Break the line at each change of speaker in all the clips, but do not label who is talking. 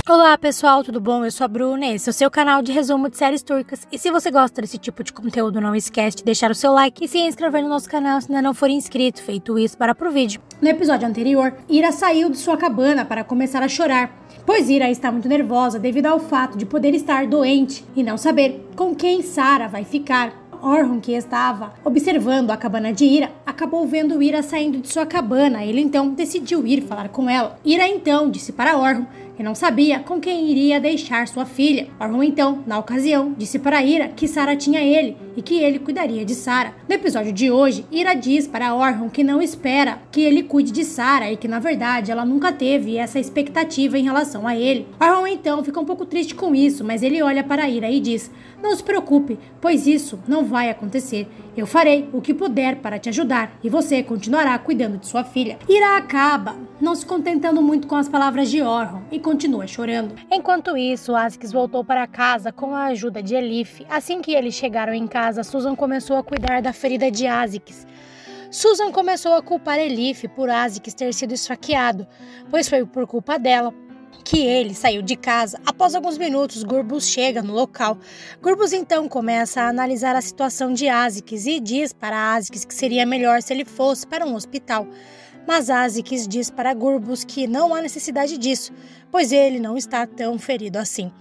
Olá pessoal, tudo bom? Eu sou a Bruna, esse é o seu canal de resumo de séries turcas. E se você gosta desse tipo de conteúdo, não esquece de deixar o seu like e se inscrever no nosso canal se ainda não for inscrito. Feito isso, para pro vídeo. No episódio anterior, Ira saiu de sua cabana para começar a chorar, pois Ira está muito nervosa devido ao fato de poder estar doente e não saber com quem Sarah vai ficar. Orhun, que estava observando a cabana de Ira, acabou vendo Ira saindo de sua cabana. Ele então decidiu ir falar com ela. Ira então disse para Orhun que não sabia com quem iria deixar sua filha. Orhun então, na ocasião, disse para Ira que Sarah tinha ele e que ele cuidaria de Sarah. No episódio de hoje, Ira diz para Orhun que não espera que ele cuide de Sarah e que na verdade ela nunca teve essa expectativa em relação a ele. Orhun então fica um pouco triste com isso, mas ele olha para Ira e diz: "Não se preocupe, pois isso não vai acontecer. Eu farei o que puder para te ajudar e você continuará cuidando de sua filha." Ira acaba não se contentando muito com as palavras de Orhun e continua chorando. Enquanto isso, Aziz voltou para casa com a ajuda de Elif. Assim que eles chegaram em casa, Susan começou a cuidar da ferida de Aziz. Susan começou a culpar Elif por Aziz ter sido esfaqueado, pois foi por culpa dela que ele saiu de casa. Após alguns minutos, Gurbuz chega no local. Gurbuz então começa a analisar a situação de Aziz e diz para Aziz que seria melhor se ele fosse para um hospital. Mas Aziz diz para Gurbuz que não há necessidade disso, pois ele não está tão ferido assim.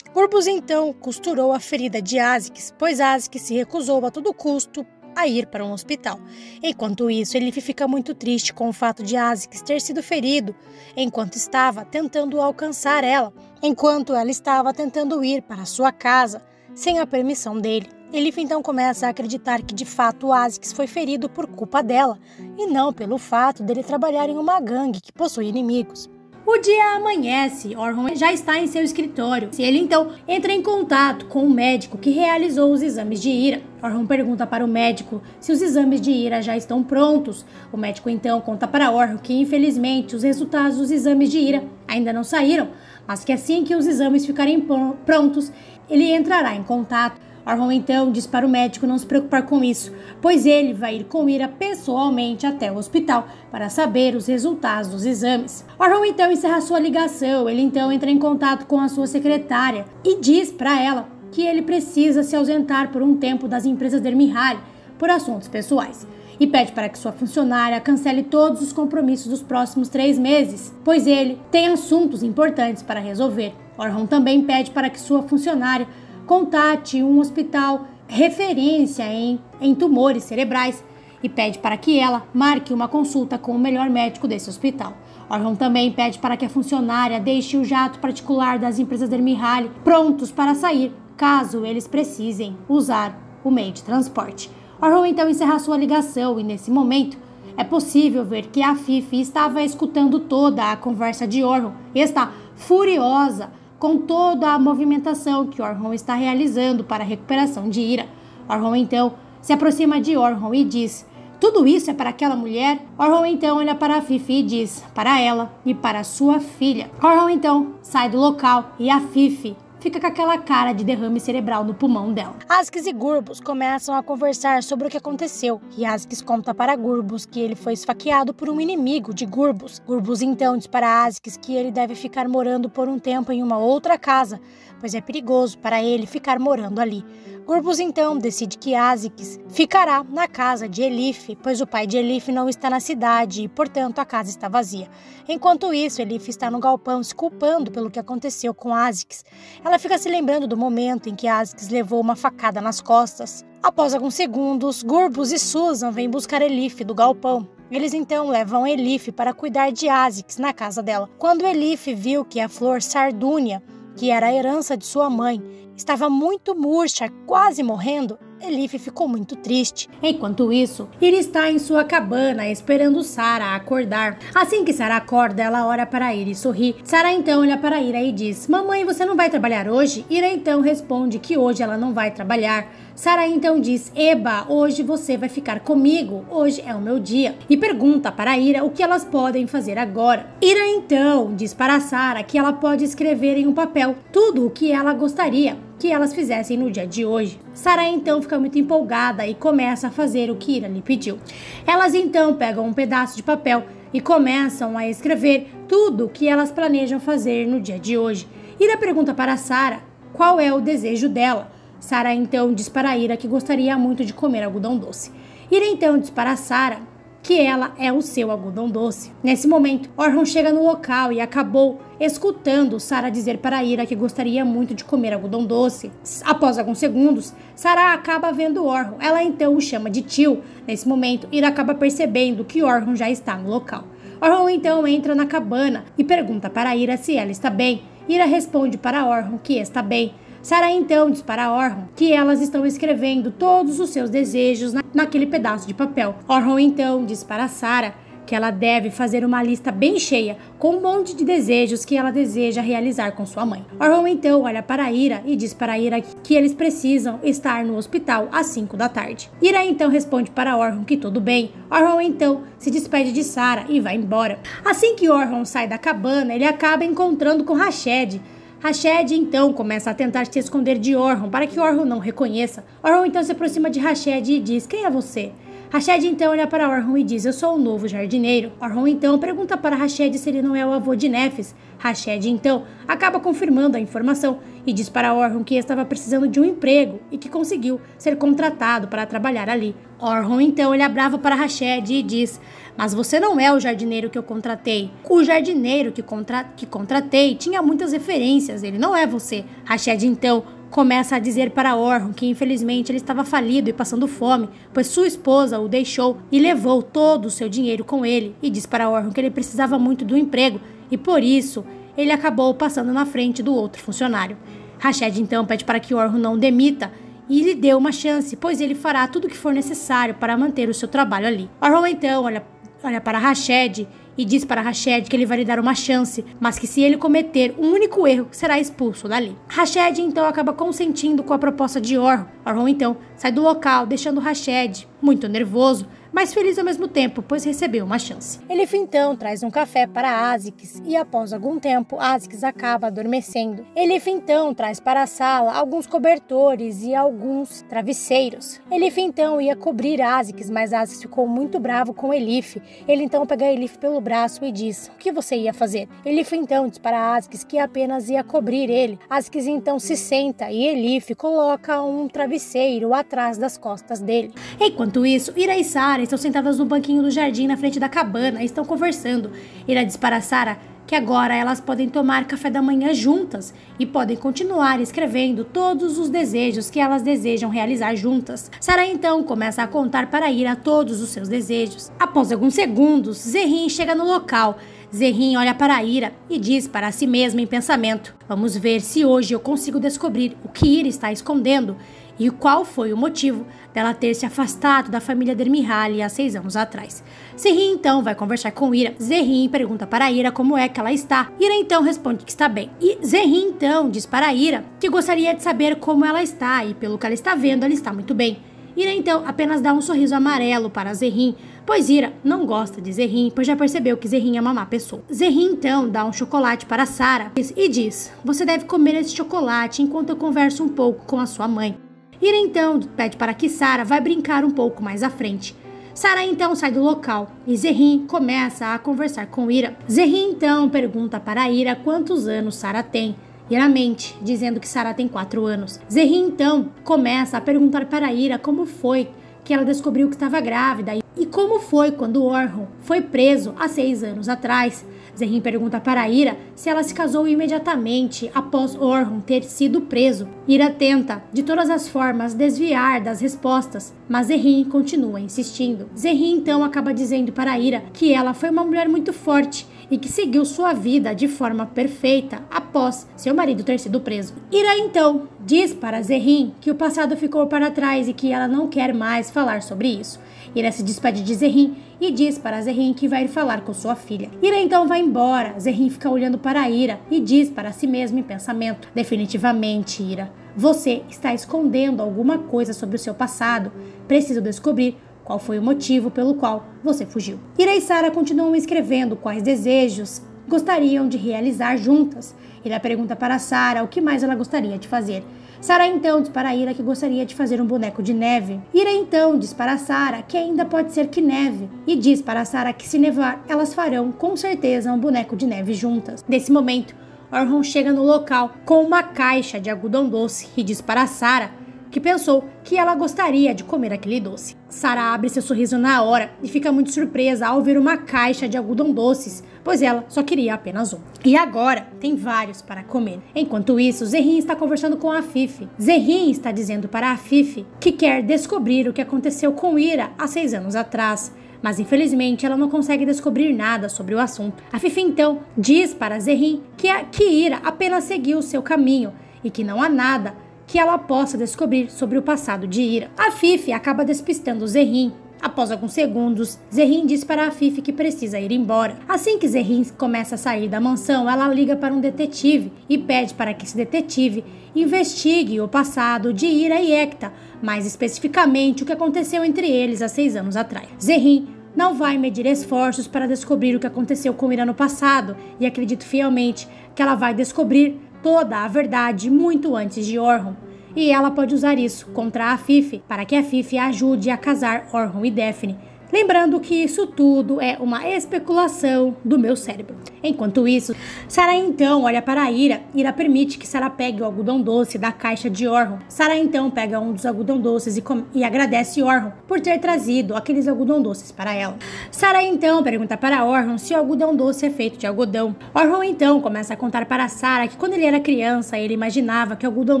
Gurbuz então costurou a ferida de Aziz, pois Aziz se recusou a todo custo a ir para um hospital. Enquanto isso, ele fica muito triste com o fato de Aziz ter sido ferido enquanto estava tentando alcançar ela, enquanto ela estava tentando ir para sua casa sem a permissão dele. Elif então começa a acreditar que de fato Aziz foi ferido por culpa dela e não pelo fato dele trabalhar em uma gangue que possui inimigos. O dia amanhece, Orhun já está em seu escritório. Ele então entra em contato com o médico que realizou os exames de Ira. Orhun pergunta para o médico se os exames de Ira já estão prontos. O médico então conta para Orhun que infelizmente os resultados dos exames de Ira ainda não saíram, mas que assim que os exames ficarem prontos, ele entrará em contato. Orhun então diz para o médico não se preocupar com isso, pois ele vai ir com Ira pessoalmente até o hospital para saber os resultados dos exames. Orhun então encerra sua ligação. Ele então entra em contato com a sua secretária e diz para ela que ele precisa se ausentar por um tempo das empresas Dermihal por assuntos pessoais e pede para que sua funcionária cancele todos os compromissos dos próximos 3 meses, pois ele tem assuntos importantes para resolver. Orhun também pede para que sua funcionária contate um hospital referência em tumores cerebrais e pede para que ela marque uma consulta com o melhor médico desse hospital. Orhun também pede para que a funcionária deixe o jato particular das empresas Dermihal prontos para sair, caso eles precisem usar o meio de transporte. Orhun então encerra sua ligação e nesse momento é possível ver que a Fifi estava escutando toda a conversa de Orhun e está furiosa com toda a movimentação que Orhun está realizando para a recuperação de Ira. Orhun então se aproxima de Orhun e diz: "Tudo isso é para aquela mulher?" Orhun então olha para a Fifi e diz: "Para ela e para sua filha." Orhun então sai do local e a Fifi fica com aquela cara de derrame cerebral no pulmão dela. Aziz e Gurbuz começam a conversar sobre o que aconteceu e Aziz conta para Gurbuz que ele foi esfaqueado por um inimigo de Gurbuz. Gurbuz então diz para Aziz que ele deve ficar morando por um tempo em uma outra casa, pois é perigoso para ele ficar morando ali. Gurbuz então decide que Aziz ficará na casa de Elif, pois o pai de Elif não está na cidade e, portanto, a casa está vazia. Enquanto isso, Elif está no galpão se culpando pelo que aconteceu com Aziz. Ela fica se lembrando do momento em que Aziz levou uma facada nas costas. Após alguns segundos, Gurbuz e Susan vêm buscar Elif do galpão. Eles então levam Elif para cuidar de Aziz na casa dela. Quando Elif viu que a flor Sardúnia, que era a herança de sua mãe, estava muito murcha, quase morrendo, Elif ficou muito triste. Enquanto isso, Ira está em sua cabana esperando Sarah acordar. Assim que Sarah acorda, ela olha para Ira e sorri. Sarah então olha para Ira e diz: "Mamãe, você não vai trabalhar hoje?" Ira então responde que hoje ela não vai trabalhar. Sarah então diz: "Eba, hoje você vai ficar comigo, hoje é o meu dia." E pergunta para Ira o que elas podem fazer agora. Ira então diz para Sarah que ela pode escrever em um papel tudo o que ela gostaria que elas fizessem no dia de hoje. Sarah então fica muito empolgada e começa a fazer o que Ira lhe pediu. Elas então pegam um pedaço de papel e começam a escrever tudo o que elas planejam fazer no dia de hoje. Ira pergunta para Sara qual é o desejo dela. Sara então diz para Ira que gostaria muito de comer algodão doce. Ira então diz para Sara que ela é o seu algodão doce. Nesse momento, Orhun chega no local e acabou escutando Sara dizer para Ira que gostaria muito de comer algodão doce. Após alguns segundos, Sara acaba vendo Orhun. Ela então o chama de tio. Nesse momento, Ira acaba percebendo que Orhun já está no local. Orhun então entra na cabana e pergunta para Ira se ela está bem. Ira responde para Orhun que está bem. Sara então diz para Orhun que elas estão escrevendo todos os seus desejos naquele pedaço de papel. Orhun então diz para Sara que ela deve fazer uma lista bem cheia com um monte de desejos que ela deseja realizar com sua mãe. Orhun então olha para Ira e diz para Ira que eles precisam estar no hospital às 5 da tarde. Ira então responde para Orhun que tudo bem. Orhun então se despede de Sara e vai embora. Assim que Orhun sai da cabana, ele acaba encontrando com Rashed. Rashed então começa a tentar se esconder de Orhun para que Orhun não reconheça. Orhun então se aproxima de Rashed e diz: quem é você? Rashed então olha para Orhun e diz: eu sou o novo jardineiro. Orhun então pergunta para Rashed se ele não é o avô de Nefes. Rashed então acaba confirmando a informação e diz para Orhun que estava precisando de um emprego e que conseguiu ser contratado para trabalhar ali. Orhun então olha bravo para Rashed e diz: mas você não é o jardineiro que eu contratei. O jardineiro que contratei tinha muitas referências, ele não é você. Rashed então começa a dizer para Orhun que infelizmente ele estava falido e passando fome, pois sua esposa o deixou e levou todo o seu dinheiro com ele, e diz para Orhun que ele precisava muito do emprego e por isso ele acabou passando na frente do outro funcionário. Rashed então pede para que Orhun não demita e lhe dê uma chance, pois ele fará tudo o que for necessário para manter o seu trabalho ali. Orhun então olha para Rashed e diz para Rashed que ele vai lhe dar uma chance, mas que se ele cometer um único erro, será expulso dali. Rashed então acaba consentindo com a proposta de Orhun. Orhun então sai do local, deixando Rashed muito nervoso, mas feliz ao mesmo tempo, pois recebeu uma chance. Elif então traz um café para Azix e após algum tempo, Azix acaba adormecendo. Elif então traz para a sala alguns cobertores e alguns travesseiros. Elif então ia cobrir Azix, mas Azix ficou muito bravo com Elif. Ele então pega Elif pelo braço e diz: o que você ia fazer? Elif então diz para Azix que apenas ia cobrir ele. Azix então se senta e Elif coloca um travesseiro atrás das costas dele. Enquanto isso, Ira e Sara estão sentadas no banquinho do jardim na frente da cabana e estão conversando. Ira diz para Sara que agora elas podem tomar café da manhã juntas e podem continuar escrevendo todos os desejos que elas desejam realizar juntas. Sara então começa a contar para Ira todos os seus desejos. Após alguns segundos, Zerrin chega no local. Zerrin olha para Ira e diz para si mesma em pensamento: vamos ver se hoje eu consigo descobrir o que Ira está escondendo e qual foi o motivo dela ter se afastado da família Dermihali há 6 anos atrás. Zerrin então vai conversar com Ira. Zerrin pergunta para Ira como é que ela está. Ira então responde que está bem. E Zerrin então diz para Ira que gostaria de saber como ela está e pelo que ela está vendo, ela está muito bem. Ira então apenas dá um sorriso amarelo para Zerrin, pois Ira não gosta de Zerrin, pois já percebeu que Zerrin é uma má pessoa. Zerrin então dá um chocolate para Sara e diz: você deve comer esse chocolate enquanto eu converso um pouco com a sua mãe. Ira então pede para que Sara vá brincar um pouco mais à frente. Sara então sai do local e Zerrin começa a conversar com Ira. Zerrin então pergunta para Ira quantos anos Sara tem. Ira mente, dizendo que Sara tem 4 anos. Zerrin então começa a perguntar para Ira como foi que ela descobriu que estava grávida e como foi quando Orhun foi preso há 6 anos atrás. Zerrin pergunta para Ira se ela se casou imediatamente após Orhun ter sido preso. Ira tenta, de todas as formas, desviar das respostas, mas Zerrin continua insistindo. Zerrin então acaba dizendo para Ira que ela foi uma mulher muito forte e que seguiu sua vida de forma perfeita após seu marido ter sido preso. Ira então diz para Zerrin que o passado ficou para trás e que ela não quer mais falar sobre isso. Ira se despede de Zerrin e diz para Zerrin que vai ir falar com sua filha. Ira então vai embora. Zerrin fica olhando para Ira e diz para si mesmo em pensamento: definitivamente, Ira, você está escondendo alguma coisa sobre o seu passado. Preciso descobrir qual foi o motivo pelo qual você fugiu. Ira e Sara continuam escrevendo quais desejos gostariam de realizar juntas. Ira pergunta para Sara o que mais ela gostaria de fazer. Sara então diz para Ira que gostaria de fazer um boneco de neve. Ira então diz para Sara que ainda pode ser que neve e diz para Sara que se nevar, elas farão com certeza um boneco de neve juntas. Nesse momento, Orhun chega no local com uma caixa de algodão doce e diz para Sarah que pensou que ela gostaria de comer aquele doce. Sarah abre seu sorriso na hora e fica muito surpresa ao ver uma caixa de algodão doces, pois ela só queria apenas um. E agora tem vários para comer. Enquanto isso, Zerrin está conversando com Afif. Zerrin está dizendo para Afif que quer descobrir o que aconteceu com Ira há 6 anos atrás, mas infelizmente ela não consegue descobrir nada sobre o assunto. Afif então diz para Zerrin que Ira apenas seguiu seu caminho e que não há nada que ela possa descobrir sobre o passado de Ira. Afif acaba despistando Zerrin. Após alguns segundos, Zerrin diz para Afif que precisa ir embora. Assim que Zerrin começa a sair da mansão, ela liga para um detetive e pede para que esse detetive investigue o passado de Ira e Ekta, mais especificamente o que aconteceu entre eles há 6 anos atrás. Zerrin não vai medir esforços para descobrir o que aconteceu com Ira no passado e acredito fielmente que ela vai descobrir toda a verdade muito antes de Orhun. E ela pode usar isso contra a Afif para que a Afif a ajude a casar Orhun e Daphne. Lembrando que isso tudo é uma especulação do meu cérebro. Enquanto isso, Sarah então olha para Ira. Ira permite que Sarah pegue o algodão doce da caixa de Orhun. Sarah então pega um dos algodão doces e agradece Orhun por ter trazido aqueles algodão doces para ela. Sarah então pergunta para Orhun se o algodão doce é feito de algodão. Orhun então começa a contar para Sarah que quando ele era criança ele imaginava que o algodão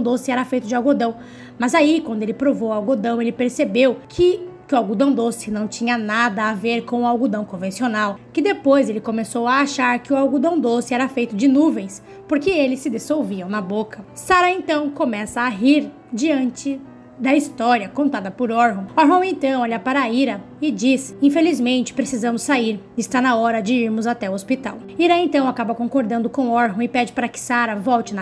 doce era feito de algodão. Mas aí, quando ele provou o algodão, ele percebeu que o algodão doce não tinha nada a ver com o algodão convencional, que depois ele começou a achar que o algodão doce era feito de nuvens, porque eles se dissolviam na boca. Sarah então começa a rir diante da história contada por Orhun. Orhun então olha para Ira e diz: infelizmente precisamos sair, está na hora de irmos até o hospital. Ira então acaba concordando com Orhun e pede para que Sarah volte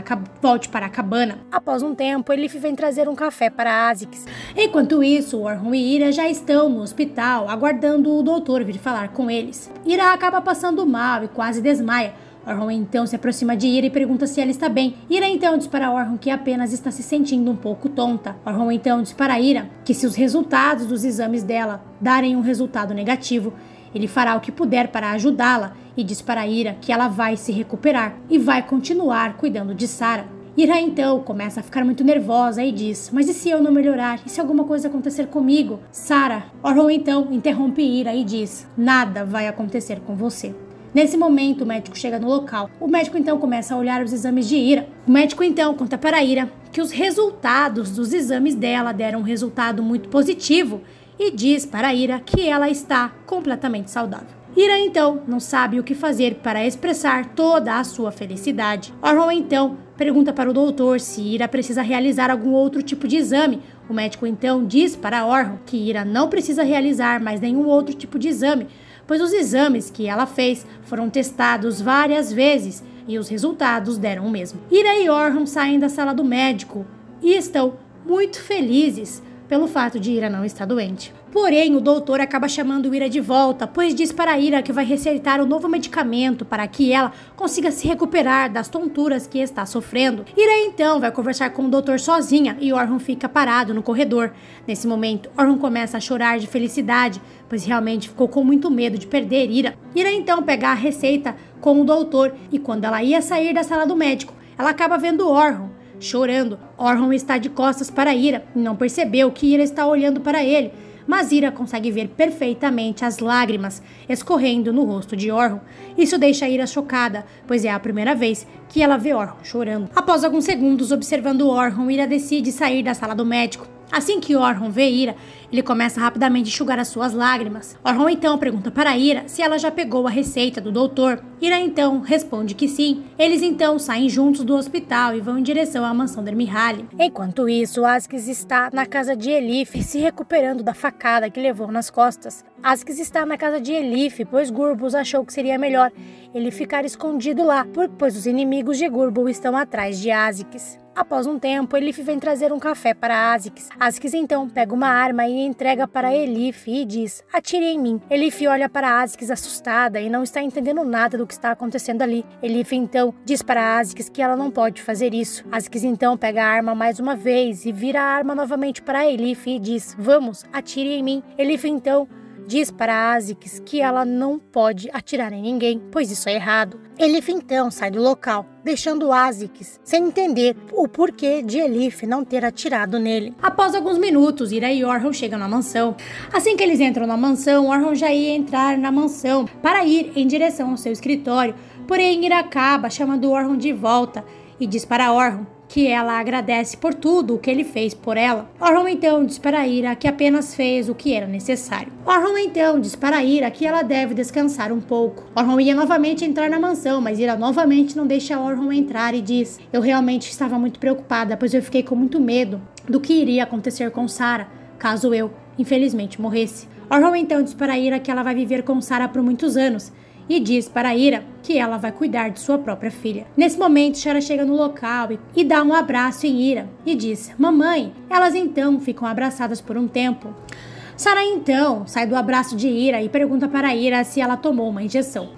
para a cabana. Após um tempo, Elif vem trazer um café para Azix. Enquanto isso, Orhun e Ira já estão no hospital, aguardando o doutor vir falar com eles. Ira acaba passando mal e quase desmaia. Orhun então se aproxima de Ira e pergunta se ela está bem. Ira então diz para Orhun que apenas está se sentindo um pouco tonta. Orhun então diz para Ira que se os resultados dos exames dela darem um resultado negativo, ele fará o que puder para ajudá-la e diz para Ira que ela vai se recuperar e vai continuar cuidando de Sarah. Ira então começa a ficar muito nervosa e diz: mas e se eu não melhorar? E se alguma coisa acontecer comigo? Sarah. Orhun então interrompe Ira e diz: nada vai acontecer com você. Nesse momento, o médico chega no local. O médico então começa a olhar os exames de Ira. O médico então conta para Ira que os resultados dos exames dela deram um resultado muito positivo e diz para Ira que ela está completamente saudável. Ira então não sabe o que fazer para expressar toda a sua felicidade. Orhun então pergunta para o doutor se Ira precisa realizar algum outro tipo de exame. O médico então diz para Orhun que Ira não precisa realizar mais nenhum outro tipo de exame, pois os exames que ela fez foram testados várias vezes e os resultados deram o mesmo. Ira e Orhun saem da sala do médico e estão muito felizes pelo fato de Ira não estar doente. Porém, o doutor acaba chamando Ira de volta, pois diz para Ira que vai receitar um novo medicamento para que ela consiga se recuperar das tonturas que está sofrendo. Ira então vai conversar com o doutor sozinha e Orhun fica parado no corredor. Nesse momento, Orhun começa a chorar de felicidade, pois realmente ficou com muito medo de perder Ira. Ira então pega a receita com o doutor e quando ela ia sair da sala do médico, ela acaba vendo Orhun chorando. Orhun está de costas para Ira e não percebeu que Ira está olhando para ele, mas Ira consegue ver perfeitamente as lágrimas escorrendo no rosto de Orhun. Isso deixa Ira chocada, pois é a primeira vez que ela vê Orhun chorando. Após alguns segundos observando Orhun, Ira decide sair da sala do médico. Assim que Orhun vê Ira, ele começa rapidamente a enxugar as suas lágrimas. Orhun então pergunta para Ira se ela já pegou a receita do doutor. Ira então responde que sim. Eles então saem juntos do hospital e vão em direção à mansão Dermihali. Enquanto isso, Azix está na casa de Elif, se recuperando da facada que levou nas costas. Azix está na casa de Elif, pois Gurbuz achou que seria melhor ele ficar escondido lá, pois os inimigos de Gurbuz estão atrás de Azix. Após um tempo, Elif vem trazer um café para Azix. Azix então pega uma arma e entrega para Elif e diz: atire em mim. Elif olha para Azix assustada e não está entendendo nada do que está acontecendo ali. Elif então diz para Azix que ela não pode fazer isso. Azix então pega a arma mais uma vez e vira a arma novamente para Elif e diz: vamos, atire em mim. Elif então diz para Azix que ela não pode atirar em ninguém, pois isso é errado. Elif então sai do local, deixando Azix sem entender o porquê de Elif não ter atirado nele. Após alguns minutos, Ira e Orhun chegam na mansão. Assim que eles entram na mansão, Orhun já ia entrar na mansão para ir em direção ao seu escritório, porém Ira acaba chamando Orhun de volta e diz para Orhun que ela agradece por tudo o que ele fez por ela. Orhun então diz para Ira que apenas fez o que era necessário. Orhun então diz para Ira que ela deve descansar um pouco. Orhun ia novamente entrar na mansão, mas Ira novamente não deixa Orhun entrar e diz: eu realmente estava muito preocupada, pois eu fiquei com muito medo do que iria acontecer com Sarah, caso eu, infelizmente, morresse. Orhun então diz para Ira que ela vai viver com Sarah por muitos anos, e diz para Ira que ela vai cuidar de sua própria filha. Nesse momento, Sarah chega no local e dá um abraço em Ira e diz: mamãe. Elas então ficam abraçadas por um tempo. Sarah então sai do abraço de Ira e pergunta para Ira se ela tomou uma injeção.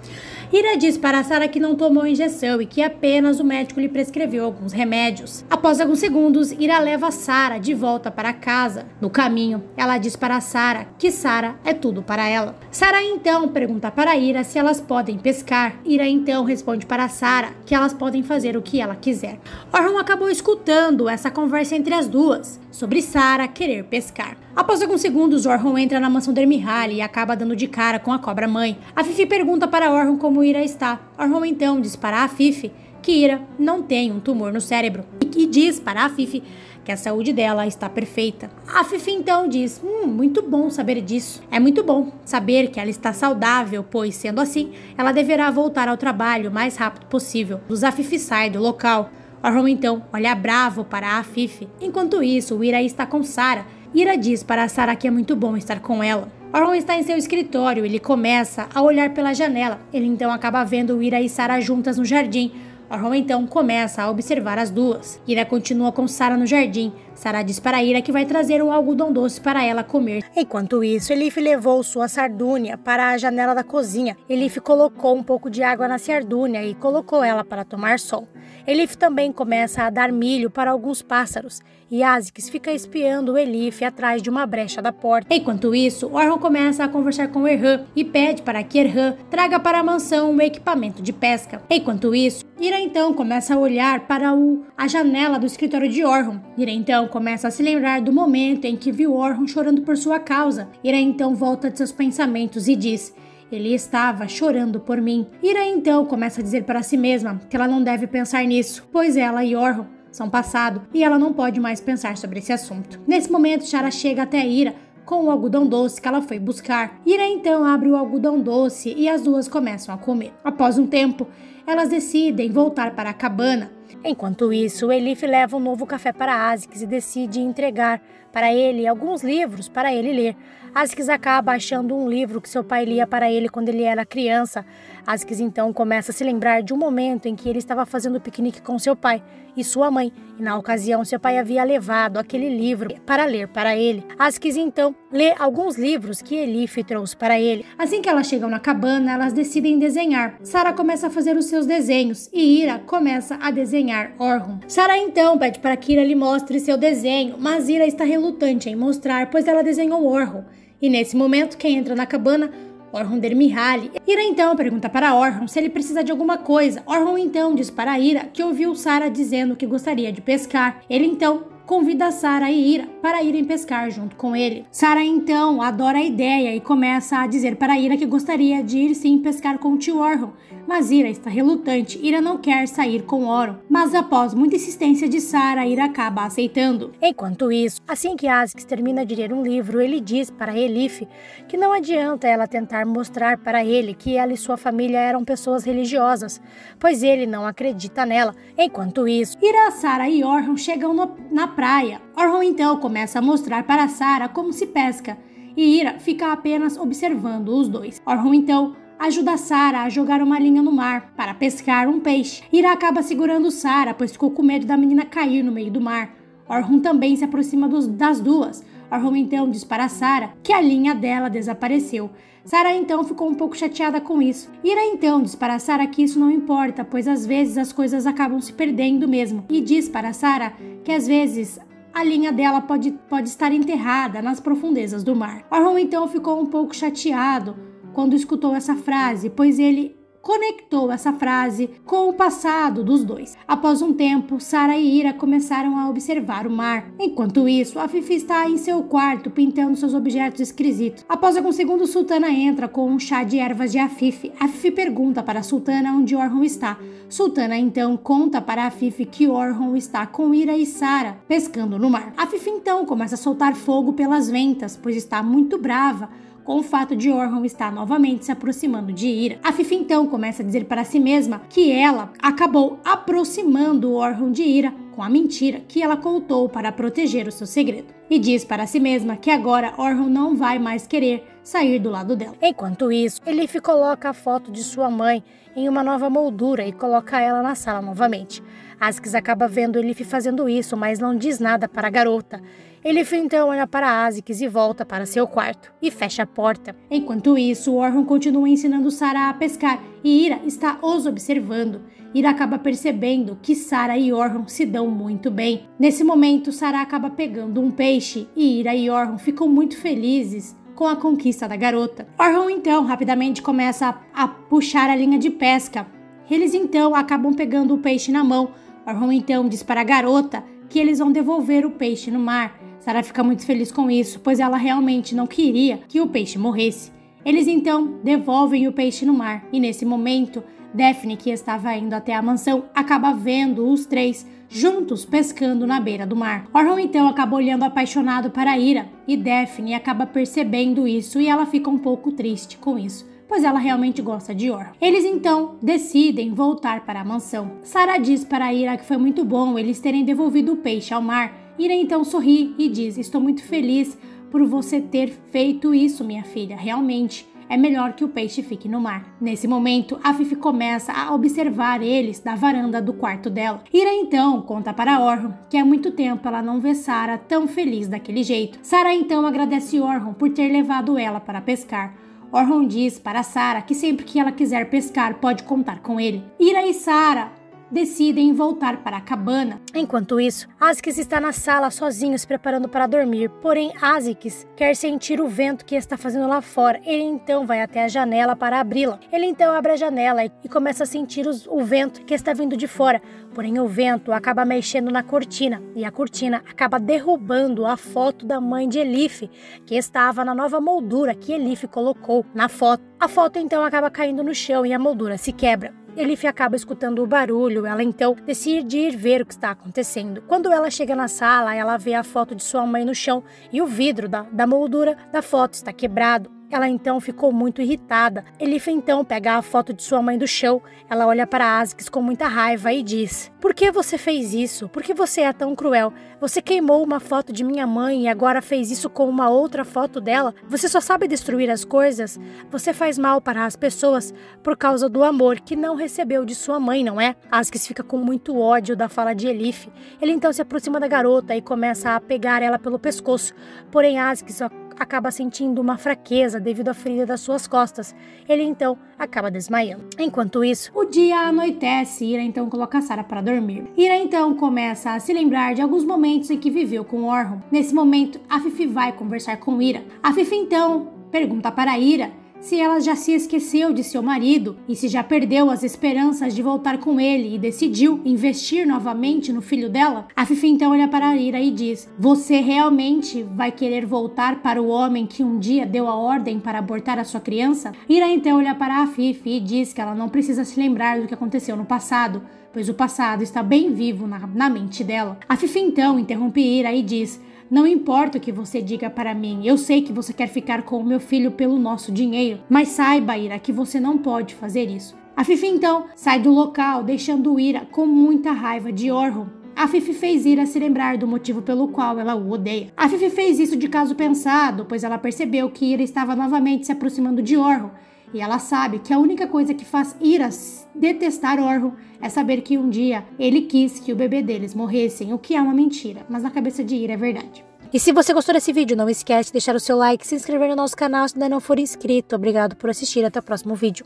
Ira diz para Sarah que não tomou injeção e que apenas o médico lhe prescreveu alguns remédios. Após alguns segundos, Ira leva Sarah de volta para casa. No caminho, ela diz para Sarah que Sarah é tudo para ela. Sarah então pergunta para Ira se elas podem pescar. Ira então responde para Sarah que elas podem fazer o que ela quiser. Orhun acabou escutando essa conversa entre as duas sobre Sarah querer pescar. Após alguns segundos, Orhun entra na mansão Dermihal e acaba dando de cara com a cobra-mãe. A Fifi pergunta para Orhun como Ira está. Orhun então diz para a Fifi que Ira não tem um tumor no cérebro e diz para a Fifi que a saúde dela está perfeita. A Fifi então diz: muito bom saber disso. É muito bom saber que ela está saudável, pois, sendo assim, ela deverá voltar ao trabalho o mais rápido possível. A Fifi sai do local. Orhun então olha bravo para a Fifi. Enquanto isso, Ira está com Sarah. Ira diz para Sarah que é muito bom estar com ela. Orhun está em seu escritório. Ele começa a olhar pela janela. Ele então acaba vendo Ira e Sarah juntas no jardim. Orhun então começa a observar as duas. Ira continua com Sarah no jardim. Sarah diz para Ira que vai trazer um algodão doce para ela comer. Enquanto isso, Elif levou sua sardúnia para a janela da cozinha. Elif colocou um pouco de água na sardúnia e colocou ela para tomar sol. Elif também começa a dar milho para alguns pássaros. E Azix fica espiando Elif atrás de uma brecha da porta. Enquanto isso, Orhun começa a conversar com Erhan e pede para que Erhan traga para a mansão um equipamento de pesca. Enquanto isso, Ira então começa a olhar para a janela do escritório de Orhun. Ira então começa a se lembrar do momento em que viu Orhun chorando por sua causa. Ira então volta de seus pensamentos e diz: ele estava chorando por mim. Ira então começa a dizer para si mesma que ela não deve pensar nisso, pois ela e Orhun são passado e ela não pode mais pensar sobre esse assunto. Nesse momento, Sarah chega até Ira com o algodão doce que ela foi buscar. Ira então abre o algodão doce e as duas começam a comer. Após um tempo, elas decidem voltar para a cabana. Enquanto isso, Elif leva um novo café para Azix e decide entregar para ele alguns livros para ele ler. Azix acaba achando um livro que seu pai lia para ele quando ele era criança. Azix então começa a se lembrar de um momento em que ele estava fazendo piquenique com seu pai e sua mãe, e na ocasião seu pai havia levado aquele livro para ler para ele. Azix então lê alguns livros que Elif trouxe para ele. Assim que elas chegam na cabana, elas decidem desenhar. Sarah começa a fazer os seus desenhos e Ira começa a desenhar Orhun. Sarah então pede para que Ira lhe mostre seu desenho, mas Ira está relutante em mostrar, pois ela desenhou Orhun. E nesse momento, quem entra na cabana? Orhun Dermihal. Ira então pergunta para Orhun se ele precisa de alguma coisa. Orhun então diz para Ira que ouviu Sarah dizendo que gostaria de pescar. Ele então convida Sarah e Ira para irem pescar junto com ele. Sarah então adora a ideia e começa a dizer para Ira que gostaria de ir sim pescar com o tio Orhun, mas Ira está relutante. Ira não quer sair com Orhun, mas após muita insistência de Sarah, Ira acaba aceitando. Enquanto isso, assim que Azix termina de ler um livro, ele diz para Elif que não adianta ela tentar mostrar para ele que ela e sua família eram pessoas religiosas, pois ele não acredita nela. Enquanto isso, Ira, Sarah e Orhun chegam na praia. Orhun então começa a mostrar para Sarah como se pesca e Ira fica apenas observando os dois. Orhun então ajuda Sarah a jogar uma linha no mar para pescar um peixe. Ira acaba segurando Sarah, pois ficou com medo da menina cair no meio do mar. Orhun também se aproxima das duas. Orhun então diz para Sarah que a linha dela desapareceu. Sarah então ficou um pouco chateada com isso. Ira então diz para Sarah que isso não importa, pois às vezes as coisas acabam se perdendo mesmo. E diz para Sarah que às vezes a linha dela pode estar enterrada nas profundezas do mar. Orhun então ficou um pouco chateado quando escutou essa frase, pois ele conectou essa frase com o passado dos dois. Após um tempo, Sarah e Ira começaram a observar o mar. Enquanto isso, Afifi está em seu quarto pintando seus objetos esquisitos. Após alguns segundos, Sultana entra com um chá de ervas de Afifi. Afifi pergunta para Sultana onde Orhun está. Sultana então conta para Afifi que Orhun está com Ira e Sarah pescando no mar. Afifi então começa a soltar fogo pelas ventas, pois está muito brava com o fato de Orhun estar novamente se aproximando de Ira. Afifi então começa a dizer para si mesma que ela acabou aproximando Orhun de Ira com a mentira que ela contou para proteger o seu segredo. E diz para si mesma que agora Orhun não vai mais querer sair do lado dela. Enquanto isso, Elif coloca a foto de sua mãe em uma nova moldura e coloca ela na sala novamente. Askis acaba vendo Elif fazendo isso, mas não diz nada para a garota. Elif então olha para Askis e volta para seu quarto e fecha a porta. Enquanto isso, Orhun continua ensinando Sarah a pescar e Ira está os observando. Ira acaba percebendo que Sarah e Orhun se dão muito bem. Nesse momento, Sarah acaba pegando um peixe e Ira e Orhun ficam muito felizes com a conquista da garota. Orhun então rapidamente começa a puxar a linha de pesca. Eles então acabam pegando o peixe na mão. Orhun então diz para a garota que eles vão devolver o peixe no mar. Sarah fica muito feliz com isso, pois ela realmente não queria que o peixe morresse. Eles então devolvem o peixe no mar e nesse momento, Daphne, que estava indo até a mansão, acaba vendo os três juntos pescando na beira do mar. Orhun então acaba olhando apaixonado para Ira e Daphne acaba percebendo isso e ela fica um pouco triste com isso, pois ela realmente gosta de Orhun. Eles então decidem voltar para a mansão. Sarah diz para Ira que foi muito bom eles terem devolvido o peixe ao mar. Ira então sorri e diz: estou muito feliz por você ter feito isso, minha filha. Realmente é melhor que o peixe fique no mar. Nesse momento, Afifi começa a observar eles da varanda do quarto dela. Ira então conta para Orhun que há muito tempo ela não vê Sarah tão feliz daquele jeito. Sarah então agradece Orhun por ter levado ela para pescar. Orhun diz para Sarah que sempre que ela quiser pescar pode contar com ele. Ira e Sarah decidem voltar para a cabana. Enquanto isso, Askis está na sala sozinho se preparando para dormir, porém Askis quer sentir o vento que está fazendo lá fora. Ele então vai até a janela para abri-la. Ele então abre a janela e começa a sentir o vento que está vindo de fora, porém o vento acaba mexendo na cortina e a cortina acaba derrubando a foto da mãe de Elif, que estava na nova moldura que Elif colocou na foto. A foto então acaba caindo no chão e a moldura se quebra. Elif acaba escutando o barulho, ela então decide ir ver o que está acontecendo. Quando ela chega na sala, ela vê a foto de sua mãe no chão e o vidro da moldura da foto está quebrado. Ela então ficou muito irritada. Elif então pega a foto de sua mãe do chão, ela olha para Askis com muita raiva e diz: por que você fez isso? Por que você é tão cruel? Você queimou uma foto de minha mãe e agora fez isso com uma outra foto dela? Você só sabe destruir as coisas? Você faz mal para as pessoas por causa do amor que não recebeu de sua mãe, não é? Askis fica com muito ódio da fala de Elif. Ele então se aproxima da garota e começa a pegar ela pelo pescoço. Porém, Askis acaba sentindo uma fraqueza devido à ferida das suas costas. Ele então acaba desmaiando. Enquanto isso, o dia anoitece e Ira então coloca Sarah para dormir. Ira então começa a se lembrar de alguns momentos em que viveu com Orhun. Nesse momento, Afifi vai conversar com Ira. Afifi então pergunta para Ira se ela já se esqueceu de seu marido e se já perdeu as esperanças de voltar com ele e decidiu investir novamente no filho dela. Afifi então olha para Ira e diz: você realmente vai querer voltar para o homem que um dia deu a ordem para abortar a sua criança? Ira então olha para Afifi e diz que ela não precisa se lembrar do que aconteceu no passado, pois o passado está bem vivo na mente dela. Afifi então interrompe Ira e diz: não importa o que você diga para mim, eu sei que você quer ficar com o meu filho pelo nosso dinheiro, mas saiba, Ira, que você não pode fazer isso. Afifi então sai do local, deixando Ira com muita raiva de Orhun. Afifi fez Ira se lembrar do motivo pelo qual ela o odeia. Afifi fez isso de caso pensado, pois ela percebeu que Ira estava novamente se aproximando de Orhun. E ela sabe que a única coisa que faz Ira detestar Orhun é saber que um dia ele quis que o bebê deles morressem, o que é uma mentira, mas na cabeça de Ira é verdade. E se você gostou desse vídeo, não esquece de deixar o seu like e se inscrever no nosso canal se ainda não for inscrito. Obrigado por assistir, até o próximo vídeo.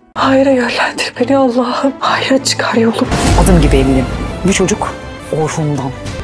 Adım gibi eminim. Bu çocuk Orhun'dan.